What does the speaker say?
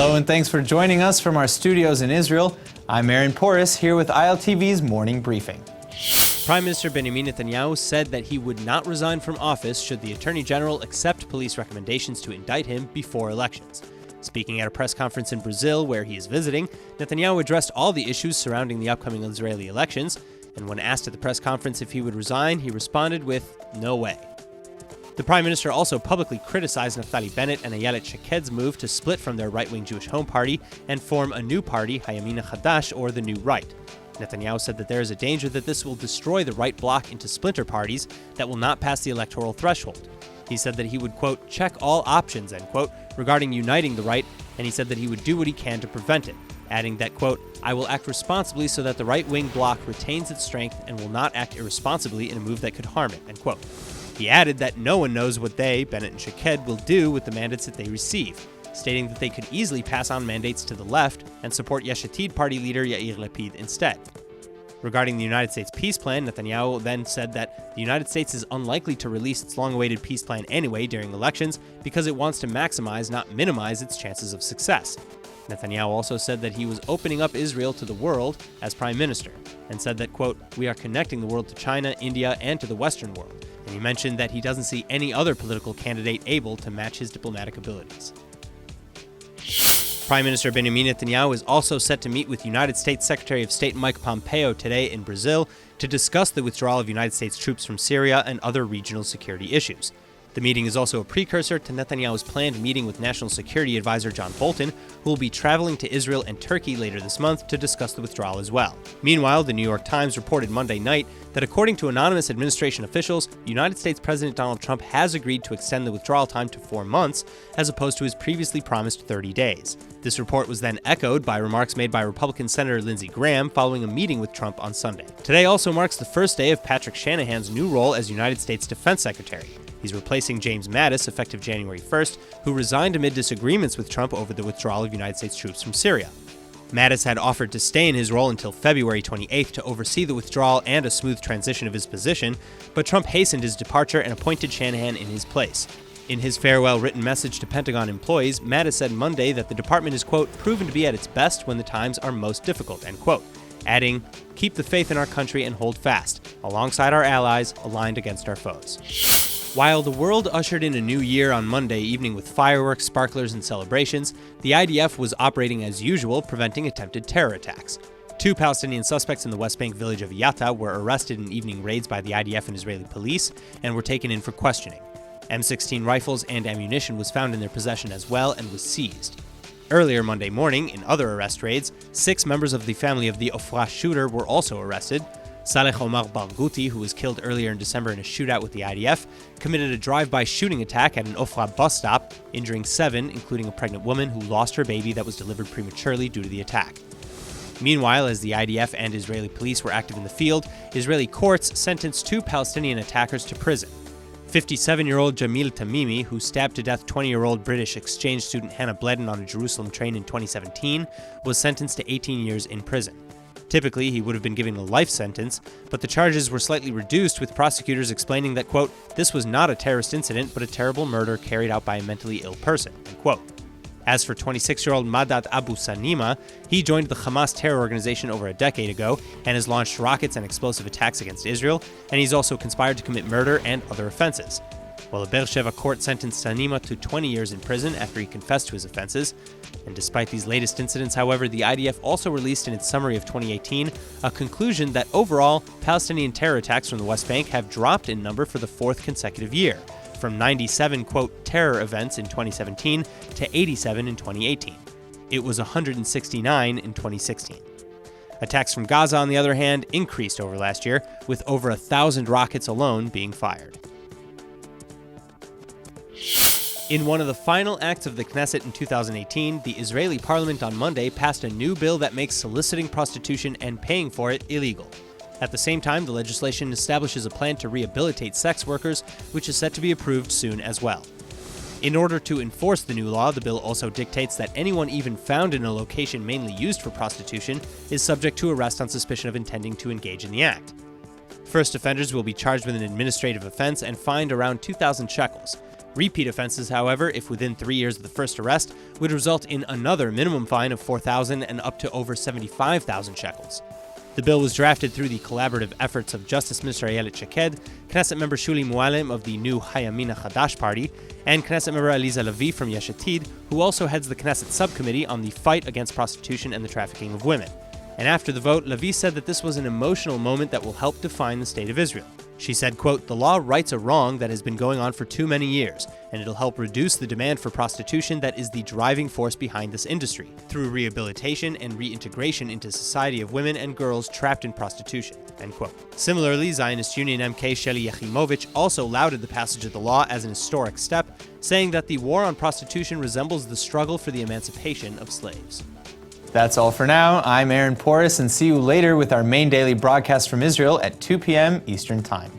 Hello and thanks for joining us from our studios in Israel. I'm Aaron Porras here with ILTV's Morning Briefing. Prime Minister Benjamin Netanyahu said that he would not resign from office should the Attorney General accept police recommendations to indict him before elections. Speaking at a press conference in Brazil where he is visiting, Netanyahu addressed all the issues surrounding the upcoming Israeli elections, and when asked at the press conference if he would resign, he responded with, "No way." The Prime Minister also publicly criticized Naftali Bennett and Ayelet Shaked's move to split from their right-wing Jewish Home Party and form a new party, Hayamin HaChadash, or the New Right. Netanyahu said that there is a danger that this will destroy the right bloc into splinter parties that will not pass the electoral threshold. He said that he would, quote, check all options, end quote, regarding uniting the right, and he said that he would do what he can to prevent it, adding that, quote, I will act responsibly so that the right-wing bloc retains its strength and will not act irresponsibly in a move that could harm it, end quote. He added that no one knows what they, Bennett and Shaked, will do with the mandates that they receive, stating that they could easily pass on mandates to the left and support Yesh Atid party leader Yair Lapid instead. Regarding the United States peace plan, Netanyahu then said that the United States is unlikely to release its long-awaited peace plan anyway during elections because it wants to maximize, not minimize, its chances of success. Netanyahu also said that he was opening up Israel to the world as prime minister, and said that, quote, we are connecting the world to China, India, and to the Western world. And he mentioned that he doesn't see any other political candidate able to match his diplomatic abilities. Prime Minister Benjamin Netanyahu is also set to meet with United States Secretary of State Mike Pompeo today in Brazil to discuss the withdrawal of United States troops from Syria and other regional security issues. The meeting is also a precursor to Netanyahu's planned meeting with National Security Advisor John Bolton, who will be traveling to Israel and Turkey later this month to discuss the withdrawal as well. Meanwhile, the New York Times reported Monday night that according to anonymous administration officials, United States President Donald Trump has agreed to extend the withdrawal time to 4 months, as opposed to his previously promised 30 days. This report was then echoed by remarks made by Republican Senator Lindsey Graham following a meeting with Trump on Sunday. Today also marks the first day of Patrick Shanahan's new role as United States Defense Secretary. He's replacing James Mattis, effective January 1st, who resigned amid disagreements with Trump over the withdrawal of United States troops from Syria. Mattis had offered to stay in his role until February 28th to oversee the withdrawal and a smooth transition of his position, but Trump hastened his departure and appointed Shanahan in his place. In his farewell written message to Pentagon employees, Mattis said Monday that the department is, quote, proven to be at its best when the times are most difficult, end quote, adding, keep the faith in our country and hold fast, alongside our allies, aligned against our foes. While the world ushered in a new year on Monday evening with fireworks, sparklers, and celebrations, the IDF was operating as usual, preventing attempted terror attacks. 2 Palestinian suspects in the West Bank village of Yatta were arrested in evening raids by the IDF and Israeli police and were taken in for questioning. M16 rifles and ammunition was found in their possession as well and was seized. Earlier Monday morning, in other arrest raids, 6 members of the family of the Ofra shooter were also arrested. Saleh Omar Barghouti, who was killed earlier in December in a shootout with the IDF, committed a drive-by shooting attack at an Ofra bus stop, injuring 7, including a pregnant woman who lost her baby that was delivered prematurely due to the attack. Meanwhile, as the IDF and Israeli police were active in the field, Israeli courts sentenced 2 Palestinian attackers to prison. 57-year-old Jamil Tamimi, who stabbed to death 20-year-old British exchange student Hannah Bledden on a Jerusalem train in 2017, was sentenced to 18 years in prison. Typically, he would have been given a life sentence, but the charges were slightly reduced, with prosecutors explaining that, quote, this was not a terrorist incident, but a terrible murder carried out by a mentally ill person, end quote. As for 26-year-old Madad Abu Sanima, he joined the Hamas terror organization over a decade ago and has launched rockets and explosive attacks against Israel, and he's also conspired to commit murder and other offenses. While a Beersheva court sentenced Sanima to 20 years in prison after he confessed to his offenses. And despite these latest incidents, however, the IDF also released in its summary of 2018 a conclusion that overall, Palestinian terror attacks from the West Bank have dropped in number for the 4th consecutive year, from 97, quote, terror events in 2017 to 87 in 2018. It was 169 in 2016. Attacks from Gaza, on the other hand, increased over last year, with over 1,000 rockets alone being fired. In one of the final acts of the Knesset in 2018, the Israeli parliament on Monday passed a new bill that makes soliciting prostitution and paying for it illegal. At the same time, the legislation establishes a plan to rehabilitate sex workers, which is set to be approved soon as well. In order to enforce the new law, the bill also dictates that anyone even found in a location mainly used for prostitution is subject to arrest on suspicion of intending to engage in the act. First offenders will be charged with an administrative offense and fined around 2,000 shekels. Repeat offenses, however, if within 3 years of the first arrest, would result in another minimum fine of 4,000 and up to over 75,000 shekels. The bill was drafted through the collaborative efforts of Justice Minister Ayelet Shaked, Knesset member Shuli Mualem of the new Hayamina Chadash party, and Knesset member Aliza Lavi from Yesh Atid, who also heads the Knesset subcommittee on the fight against prostitution and the trafficking of women. And after the vote, Lavi said that this was an emotional moment that will help define the state of Israel. She said, quote, "The law rights a wrong that has been going on for too many years, and it'll help reduce the demand for prostitution that is the driving force behind this industry, through rehabilitation and reintegration into society of women and girls trapped in prostitution," end quote. Similarly, Zionist Union MK Sheli Yachimovich also lauded the passage of the law as an historic step, saying that the war on prostitution resembles the struggle for the emancipation of slaves. That's all for now. I'm Aaron Porras, and see you later with our main daily broadcast from Israel at 2 p.m. Eastern Time.